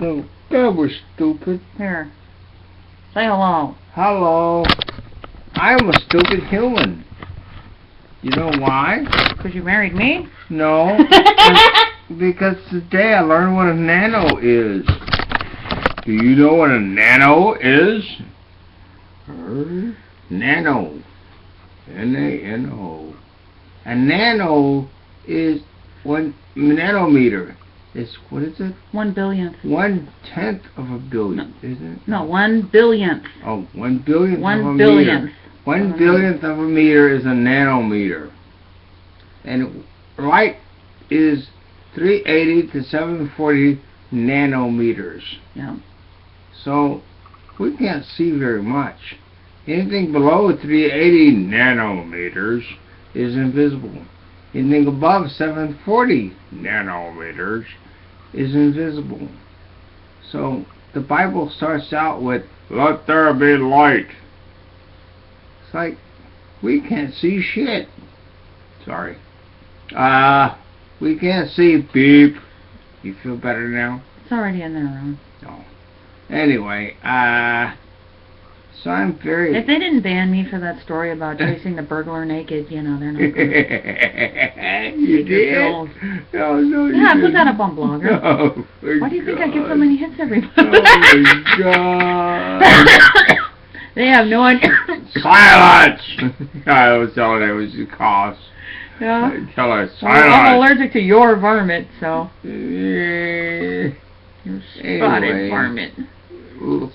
Oh, that was stupid. Here. Say hello. Hello. I'm a stupid human. You know why? Because you married me? No. Because today I learned what a nano is. Do you know what a nano is? Nano. N-A-N-O. A nano is 1 nanometer. It's, what is it? 1 billionth. 1/10 of a billion, isn't it? No, 1 billionth. Oh, 1 billionth 1 of a billionth. meter. 1 billionth of a meter is a nanometer. And light is 380 to 740 nanometers. Yeah. So we can't see very much. Anything below 380 nanometers is invisible. Anything above 740 nanometers is invisible. So the Bible starts out with, "Let there be light." It's like, we can't see shit. Sorry. We can't see beep. You feel better now? It's already in there, Ron. No. Anyway, so I'm very... If they didn't ban me for that story about chasing the burglar naked, you know, they're not good. You did? Bills. No, you Yeah, I put didn't. that up on Blogger. Oh, Why do you think I get so many hits every month? Oh, my God. They have no idea. Silence! I was telling her it was a cough. Yeah. Tell her, Well, silence! I'm allergic to your varmint, so. Your Spotted varmint.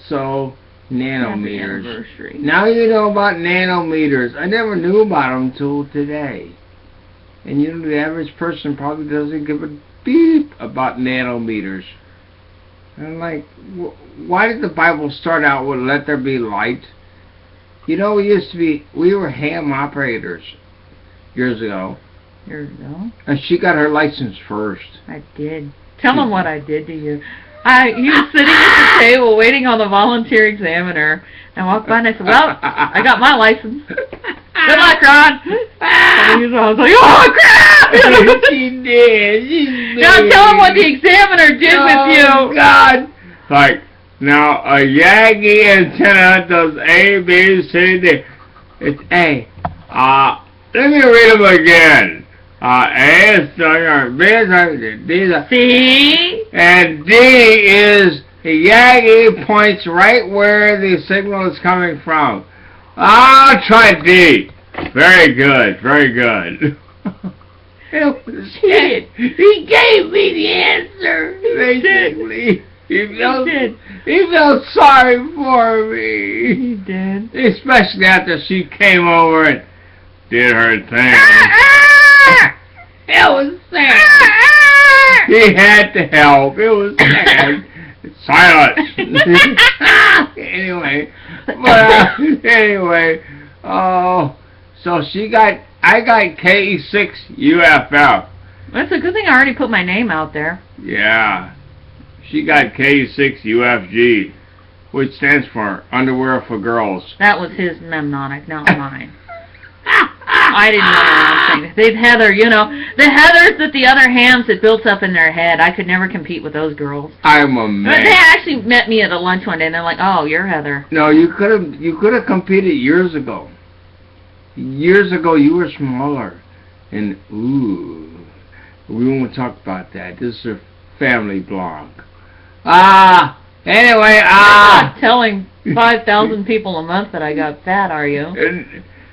So, Happy nanometers. anniversary. Now you know about nanometers. I never knew about them until today. And you know, the average person probably doesn't give a beep about nanometers. And I'm like, why did the Bible start out with "let there be light"? You know, we were ham operators years ago. Years ago? And she got her license first. I did. Tell them what I did to you. He was sitting at the table waiting on the volunteer examiner. I walked by and I said, "Well, I got my license. Good luck, Ron." And I was like, "Oh, crap!" She did. Now tell him what the examiner did with you. Oh, God. Like, now a Yagi antenna does A, B, C, D. It's A. Let me read them again. A is B is D is C. and D is the Yagi points right where the signal is coming from. I'll try D. Very good, very good. He gave me the answer, basically. He felt sorry for me. He did. Especially after she came over and did her thing. It was sad. He had to help. It was sad. Silence. Anyway, so I got K6 UFF. That's a good thing I already put my name out there. Yeah. She got K6 UFG, which stands for Underwear for Girls. That was his mnemonic, not mine. I didn't know anything. They've Heather, you know, the Heathers that the other hams had built up in their head. I could never compete with those girls. I'm a man. But they actually met me at a lunch one day, and they're like, "Oh, you're Heather." No, you could have competed years ago. Years ago, you were smaller, and ooh, we won't talk about that. This is a family blog. Anyway, You're not telling 5,000 people a month that I got fat, are you?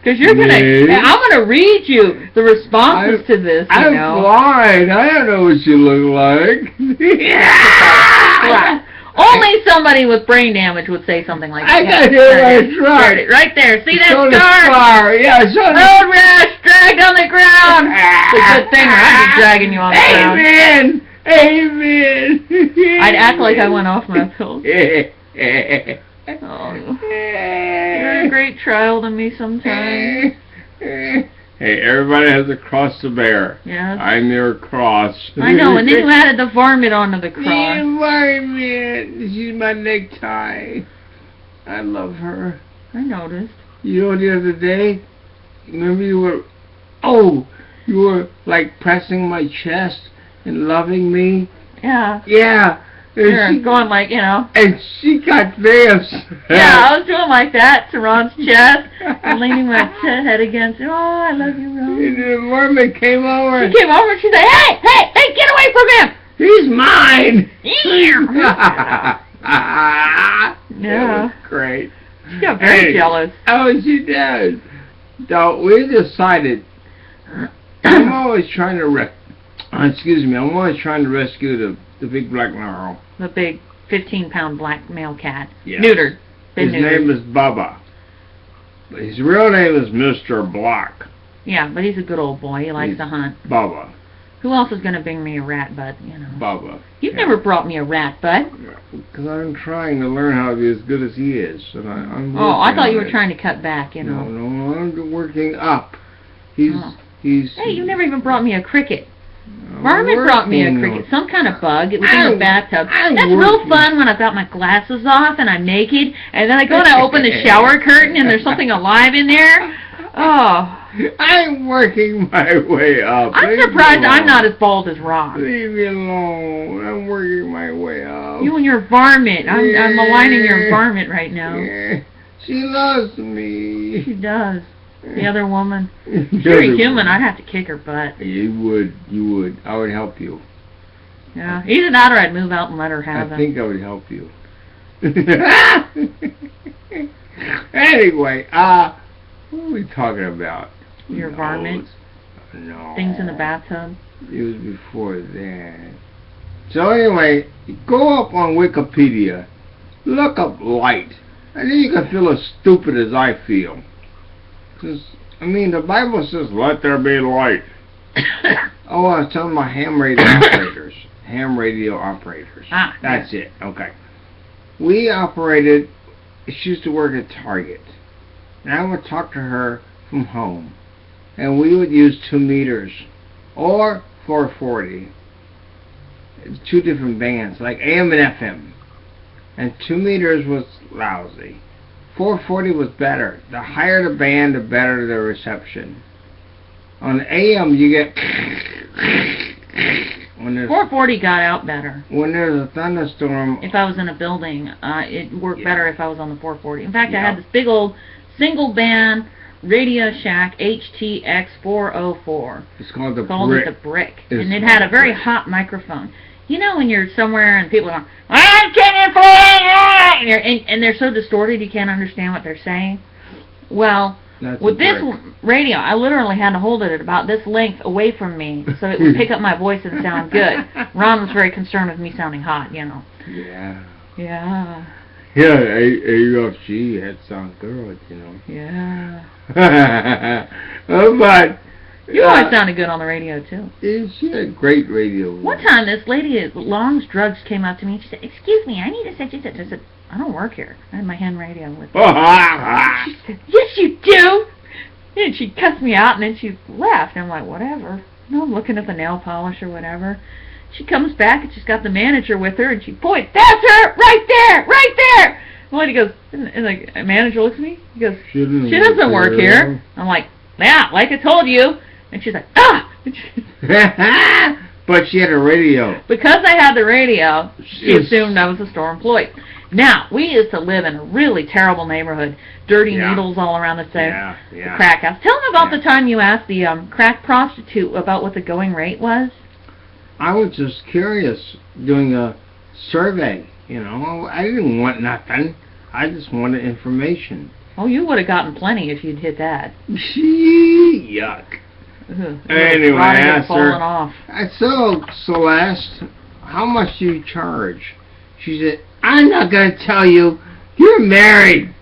Because I'm gonna read you the responses to this. I'm blind. I don't know what you look like. Only somebody with brain damage would say something like that. I got it Right. Right there. See that scar? Yeah, road rash dragged on the ground. It's a good thing I'd be dragging you on the ground. Amen. Amen. I'd act like I went off my pills. Oh, you're a great trial to me sometimes. Hey, everybody has a cross to bear. Yes. I'm your cross. I know, and then you added the varmint onto the cross. The varmint. She's my necktie. I love her. I noticed. You know, the other day, remember you were like pressing my chest and loving me. Yeah. Yeah. You're going like, you know. And she got this. Yeah, I was doing like that to Ron's chest, and leaning my head against it. Oh, I love you, Ron. And the mermaid came over. She came over and she said, hey, hey, hey, get away from him! He's mine! Yeah. That was great. She got very jealous. Oh, she did. So we decided, I'm always trying to I'm always trying to rescue the big black marrow. The big 15-pound black male cat. Yes. Neutered. His name is Bubba. But his real name is Mr. Black. Yeah, but he's a good old boy. He likes to hunt. Bubba. Who else is going to bring me a rat, bud? You know. Bubba. You've never brought me a rat, bud. Because I'm trying to learn how to be as good as he is. And I'm I thought you were it. trying to cut back, you know. No, I'm working up. He's... Hey, you never even brought me a cricket. I'm Marvin brought me a working cricket, on- some kind of bug. It was in the bathtub. I'm That's real working. fun when I've got my glasses off and I'm naked, and then I go and I open the shower curtain and there's something alive in there. Oh. I'm working my way up. I'm Leave me surprised I'm alone. not as bald as Ron. Leave me alone. I'm working my way up. You and your varmint. I'm maligning your varmint right now. Yeah. She loves me. She does. The other woman. If The you were other human, woman. I'd have to kick her butt. You would. I would help you. Yeah. Either that or I'd move out and let her have I him. think I would help you. Anyway, what are we talking about? Your No, varmint. No. Things in the bathtub. It was before that. So anyway, go up on Wikipedia, look up light, and then you can feel as stupid as I feel. 'Cause, I mean, the Bible says, let there be light. Oh, I was telling my ham radio operators. Ham radio operators. Ah, That's it. Okay. We operated, she used to work at Target. And I would talk to her from home. And we would use 2 meters. Or 440. Two different bands, like AM and FM. And 2 meters was lousy. 440 was better. The higher the band, the better the reception. On AM, you get when there's 440 got out better. when there's a thunderstorm. If I was in a building, it worked Yeah. better if I was on the 440. In fact, I Yeah. had this big old single band Radio Shack HTX 404. It's called the Called brick. it the Brick. It's And it had a called very Brick. hot microphone. You know when you're somewhere and people are going, I'm coming for you! And they're so distorted you can't understand what they're saying? Well, That's with a this brick. radio, I literally had to hold it at about this length away from me so it would pick up my voice and sound good. Ron was very concerned with me sounding hot, you know. Yeah. Yeah, Yeah, AFG had sound good, you know. yeah. But You always sounded good on the radio, too. she had a great radio. One time, this lady at Long's Drugs came up to me and she said, excuse me, I need to such and such. I said, I don't work here. I had my hand radio with me. She said, yes, you do! And she cussed me out, and then she left. I'm like, whatever. No, I'm looking at the nail polish or whatever. She comes back, and she's got the manager with her, and she points, that's her! Right there! Right there! The lady goes, and the manager looks at me. He goes, she doesn't work here. I'm like, yeah, like I told you. And she's like, ah! But she had a radio. Because I had the radio, she Yes. assumed I was a store employee. Now, we used to live in a really terrible neighborhood. Dirty Yeah. needles all around the place. Yeah, yeah. The crack house. Tell them about Yeah. the time you asked the crack prostitute about what the going rate was. I was just curious, doing a survey, you know. I didn't want nothing. I just wanted information. Oh, you would have gotten plenty if you'd hit that. Yuck. Ugh, Anyway, I Ronnie had asked fallen her, off. so, Celeste, how much do you charge? She said, I'm not going to tell you. You're married.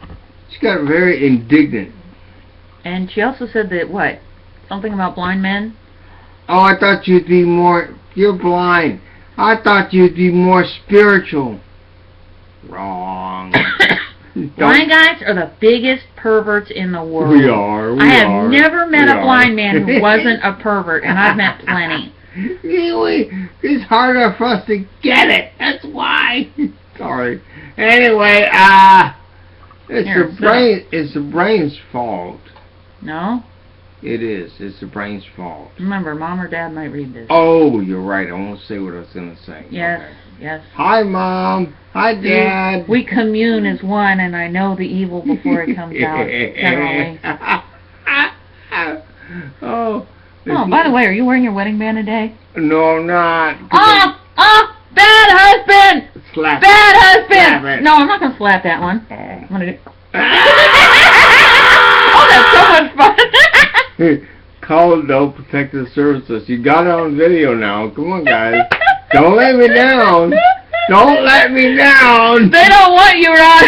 She got very indignant. And she also said that, what? Something about blind men? Oh, I thought you'd be more... You're blind. I thought you'd be more spiritual. Wrong. Blind guys are the biggest perverts in the world. We are. I have never met We a blind man who wasn't a pervert, and I've met plenty. It's harder for us to get it. That's why. Sorry. Anyway, Here, it's the brain's fault. No? It is. It's the brain's fault. Remember, Mom or Dad might read this. Oh, you're right. I won't say what I was going to say. Yes, Okay. Yes. Hi, Mom. Hi, Dad. We commune as one, and I know the evil before it comes out, generally. Oh. Oh, by the way, are you wearing your wedding band today? No, I'm not. Bad husband! Slap Bad husband! Slap it. No, I'm not going to slap that one. Oh. I'm going to do... Oh, that's so much fun! Call Adult Protective Services. You got it on video now. Come on, guys. Don't let me down. Don't let me down. They don't want you, Ron.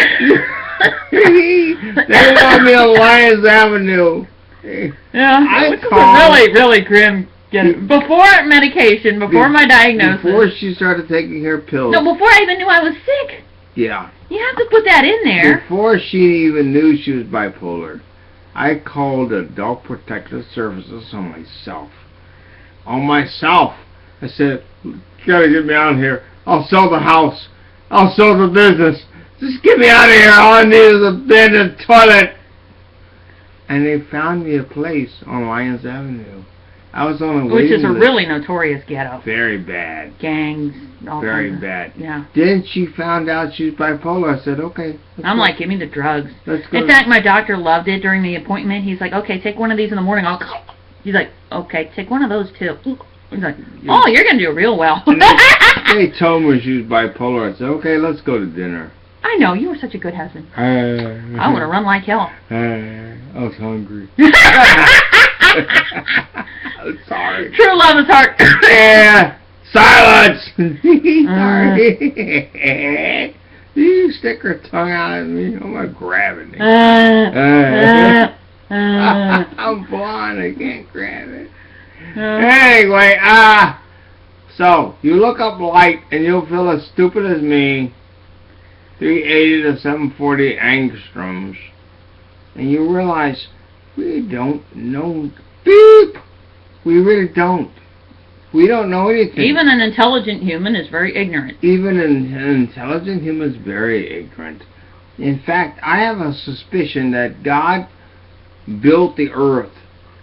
They want me on Lyons Avenue. Yeah, which is a really, really grim... Before medication, before my diagnosis. Before she started taking her pills. No, before I even knew I was sick. Yeah. You have to put that in there. Before she even knew she was bipolar, I called Adult Protective Services on myself. On myself. I said, you gotta get me out of here. I'll sell the house. I'll sell the business. Just get me out of here. All I need is a bed and a toilet. And they found me a place on Lyons Avenue. I was on a Which is a list. really notorious ghetto. Very bad. Gangs. All Very kinds of- bad. Yeah. Then she found out she was bipolar. I said, okay. I'm like, give me the drugs. Let's go. In fact, my doctor loved it during the appointment. He's like, okay, take one of these in the morning. He's like, okay, take one of those too. He's like, oh, you're going to do real well. They told me she was bipolar. I said, okay, let's go to dinner. I know, you were such a good husband. I would have run like hell. I was hungry. I'm sorry. True love is hard. Yeah. Silence. Sorry. You stick her tongue out at me. I'm gonna grab it. I'm blind. I can't grab it. Anyway, so you look up light and you'll feel as stupid as me. 380 to 740 angstroms, and you realize we don't know. Beep. We really don't. We don't know anything. Even an intelligent human is very ignorant. Even an intelligent human is very ignorant. In fact, I have a suspicion that God built the earth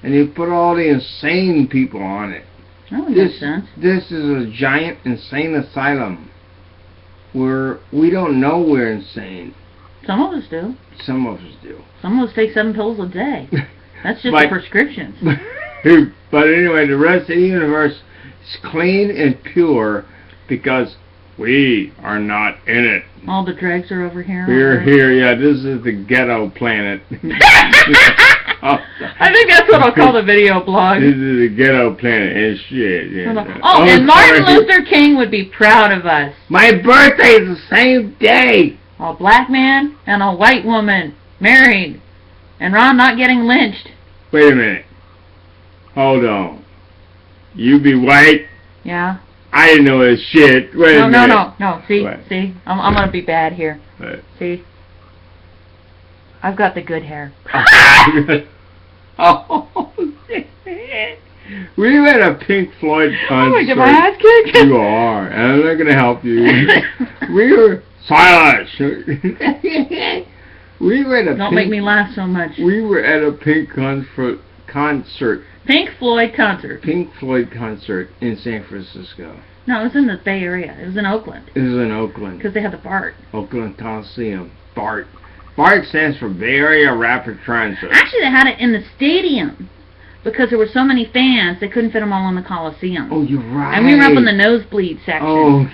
and He put all the insane people on it. That would make sense. This is a giant insane asylum where we don't know we're insane. Some of us do. Some of us do. Some of us take 7 pills a day. That's just But- the prescriptions. But anyway, the rest of the universe is clean and pure because we are not in it. All the dregs are over here. We're here, yeah, this is the ghetto planet. I think that's what I'll call the video blog. This is the ghetto planet and shit. Yeah. Oh, and Martin sorry. Luther King would be proud of us. My birthday is the same day. A black man and a white woman married. And Ron not getting lynched. Wait a minute. Hold on. You be white? Yeah. I didn't know this shit. Wait a minute. No. See, What? see, I'm gonna be bad here. What? See, I've got the good hair. Oh, we were at a Pink Floyd I'm concert. gonna get my ass kicked. You are, and I'm not gonna help you. We were silence. We were at a Don't make me laugh so much. We were at a Pink concert. Pink Floyd concert. Pink Floyd concert in San Francisco. No, it was in the Bay Area. It was in Oakland. It was in Oakland. Because they had the BART. Oakland Coliseum. BART. BART stands for Bay Area Rapid Transit. Actually, they had it in the stadium. Because there were so many fans, they couldn't fit them all in the Coliseum. Oh, you're right. And we were up in the nosebleed section. Oh.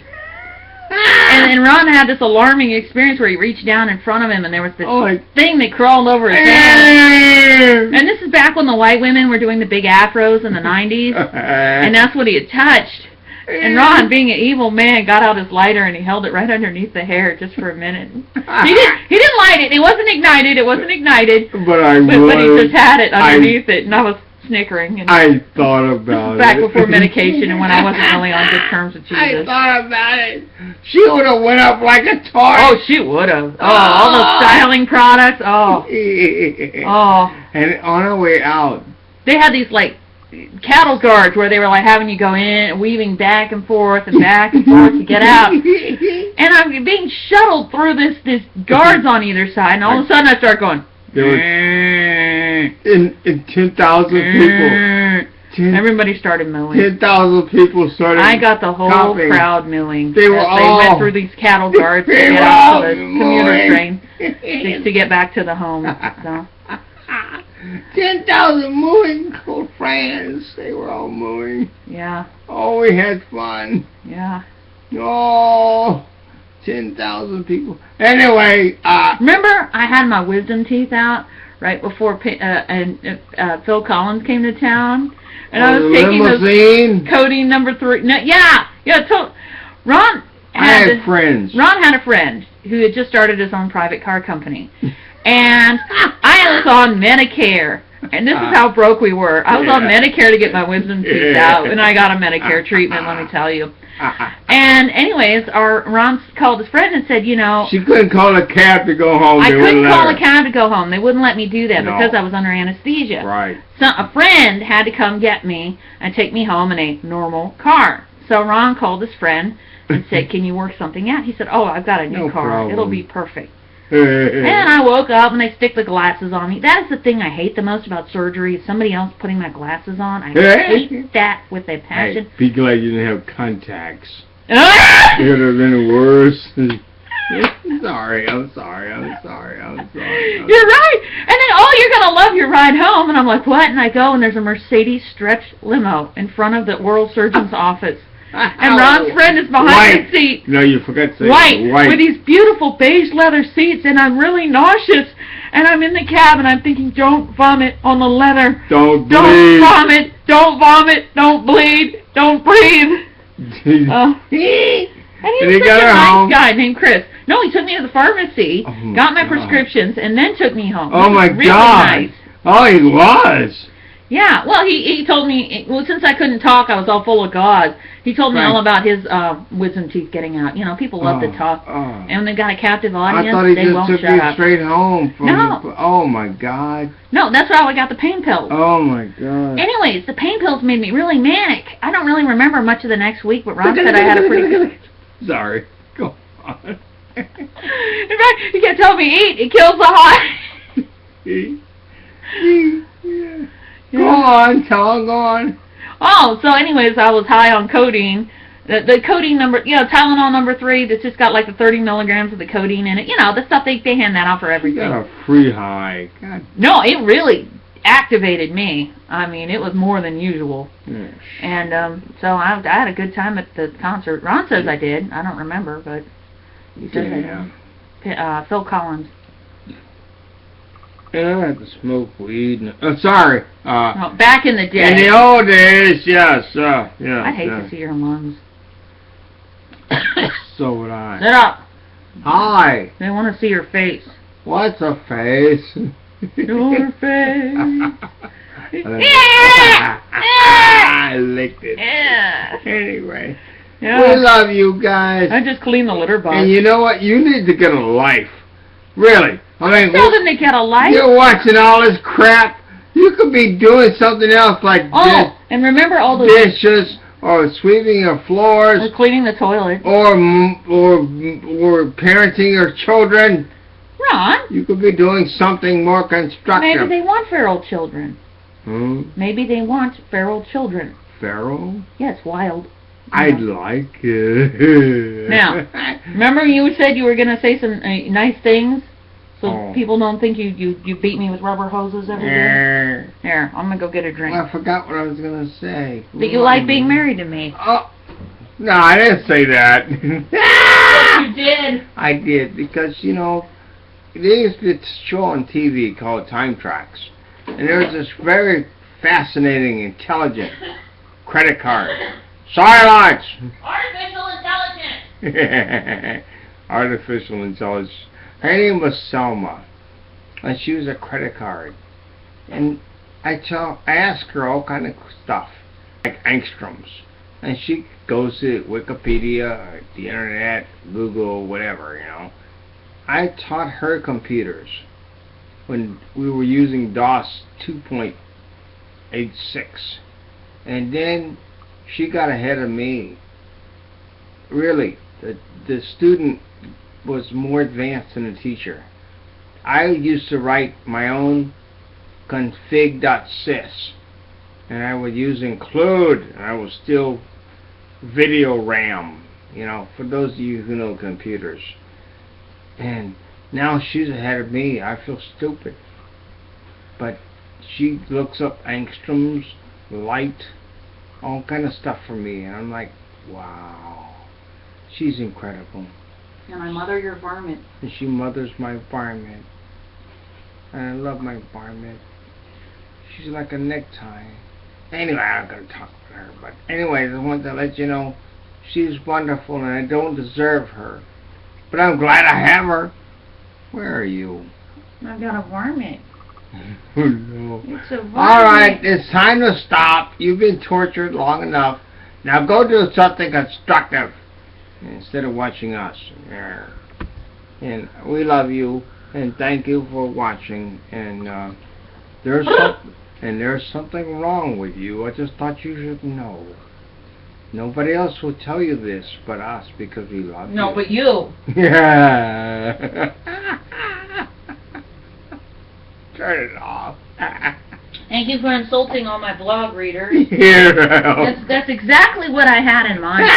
And Ron had this alarming experience where he reached down in front of him and there was this Oh, thing that crawled over his hand. And this is back when the white women were doing the big afros in the 90s. And that's what he had touched. And Ron, being an evil man, got out his lighter and he held it right underneath the hair just for a minute. He didn't light it. It wasn't ignited. But he just had it underneath it. And I was snickering. And I thought about it. back before medication and when I wasn't really on good terms with Jesus. I thought about it. She would have went up like a torch. Oh, she would have. Oh, all those styling products. Oh. Oh. And on our way out, They had these, like, cattle guards where they were, like, having you go in, weaving back and forth to get out. And I'm being shuttled through this guards on either side, and all of a sudden I start going, there were in 10,000 people. Everybody started mooing. 10,000 people started. I got the whole coughing. crowd mooing. They were as all. They went through these cattle guards to They get were out all to the commuter mooing. train to get back to the home. So 10,000 mooing old friends. They were all mooing. yeah, Oh, we had fun. yeah. Oh, 10,000 people. Anyway, Remember, I had my wisdom teeth out right before Phil Collins came to town, and I was taking limousine. the codeine number 3. No, yeah. So Ron I had friends. Ron had a friend who had just started his own private car company, and I was on Medicare. And this is how broke we were. I was on Medicare to get my wisdom teeth out, and I got a Medicare treatment, let me tell you. And anyways, Ron called his friend and said, you know... She couldn't call a cab to go home. I couldn't call a cab to go home. They wouldn't let me do that because I was under anesthesia. Right. So a friend had to come get me and take me home in a normal car. So Ron called his friend and said, can you work something out? He said, oh, I've got a new car. Problem. It'll be perfect. And I woke up and they stick the glasses on me. That is the thing I hate the most about surgery, is somebody else putting my glasses on. I hate that with a passion. Hey, be glad you didn't have contacts. Ah! It would have been worse. Sorry, I'm sorry. You're right. And then, oh, you're going to love your ride home. And I'm like, what? And I go, and there's a Mercedes stretch limo in front of the oral surgeon's office. And Ron's friend is behind the seat. No, you forgot to say white. With these beautiful beige leather seats, and I'm really nauseous. And I'm in the cab, and I'm thinking, don't vomit on the leather. Don't bleed. Vomit. Don't vomit. Don't bleed. Don't breathe. And he was such a nice guy named Chris. No, he took me to the pharmacy, got my prescriptions, and then took me home. Oh, my God. Nice. Oh, he was. Yeah, well, he told me, well, since I couldn't talk, I was all full of gauze. He told me all about his wisdom teeth getting out. You know, people love to talk. And when they got a captive audience, I thought he they just won't took shut you up. straight home. From No. Oh, my God. No, that's how I got the pain pills. Oh, my God. Anyways, the pain pills made me really manic. I don't really remember much of the next week, but Ron said I had a pretty good... Sorry. Go on. In fact, you can't tell me eat. It kills the heart. Go on, go on. Oh, so anyways, I was high on codeine. The codeine number, you know, Tylenol number 3, that's just got like the 30 milligrams of the codeine in it. You know, the stuff they hand that out for everything. You got a free high. God. No, it really activated me. I mean, it was more than usual. Yes. And so I had a good time at the concert. Ron says I did. I don't remember, but he says I did. Phil Collins. Yeah, I had to smoke weed. Sorry. Back in the day. In the old days, yes. Yeah. I'd hate to see your lungs. So would I. Sit up. Hi. They want to see your face. What's a face? Your face. I licked it. Yeah. Anyway. Yeah. We love you guys. I just cleaned the litter box. And you know what? You need to get a life. Really. I mean, tell them to get a life. You're watching all this crap. You could be doing something else like and remember all the dishes, or sweeping your floors, or cleaning the toilet, or parenting your children. Ron, you could be doing something more constructive. Maybe they want feral children. Maybe they want feral children. Feral? Yes, wild. I'd like it. Now, remember you said you were going to say some nice things? So people don't think you beat me with rubber hoses every day? Here, I'm going to go get a drink. Well, I forgot what I was going to say. That you like being married to me. Oh, no, I didn't say that. Yes, you did. I did, because, you know, there's this show on TV called Time Tracks. And there's this very fascinating, intelligent credit card. Silence! Artificial intelligence! Artificial intelligence. Her name was Selma, and she was a credit card. And I asked her all kind of stuff, like angstroms. And she goes to Wikipedia, or the internet, Google, whatever, you know. I taught her computers when we were using DOS 2.86. And then she got ahead of me. Really, the student was more advanced than the teacher. I used to write my own config.sys and I would use include, and I would steal video RAM, you know, for those of you who know computers. And now she's ahead of me. I feel stupid. But she looks up angstroms, light, all kind of stuff for me, and I'm like, wow, she's incredible. And I mother your varmint. And she mothers my varmint. And I love my varmint. She's like a necktie. Anyway, I'm not going to talk about her. But anyways, I want to let you know she's wonderful and I don't deserve her. But I'm glad I have her. Where are you? I've got a varmint. Oh, no. It's a varmint. Alright, it's time to stop. You've been tortured long enough. Now go do something constructive instead of watching us. Yeah. And we love you and thank you for watching. And there's something wrong with you. I just thought you should know. Nobody else will tell you this but us because we love you. No, but you. Yeah. Turn it off. Thank you for insulting all my blog readers. Yeah. That's exactly what I had in mind.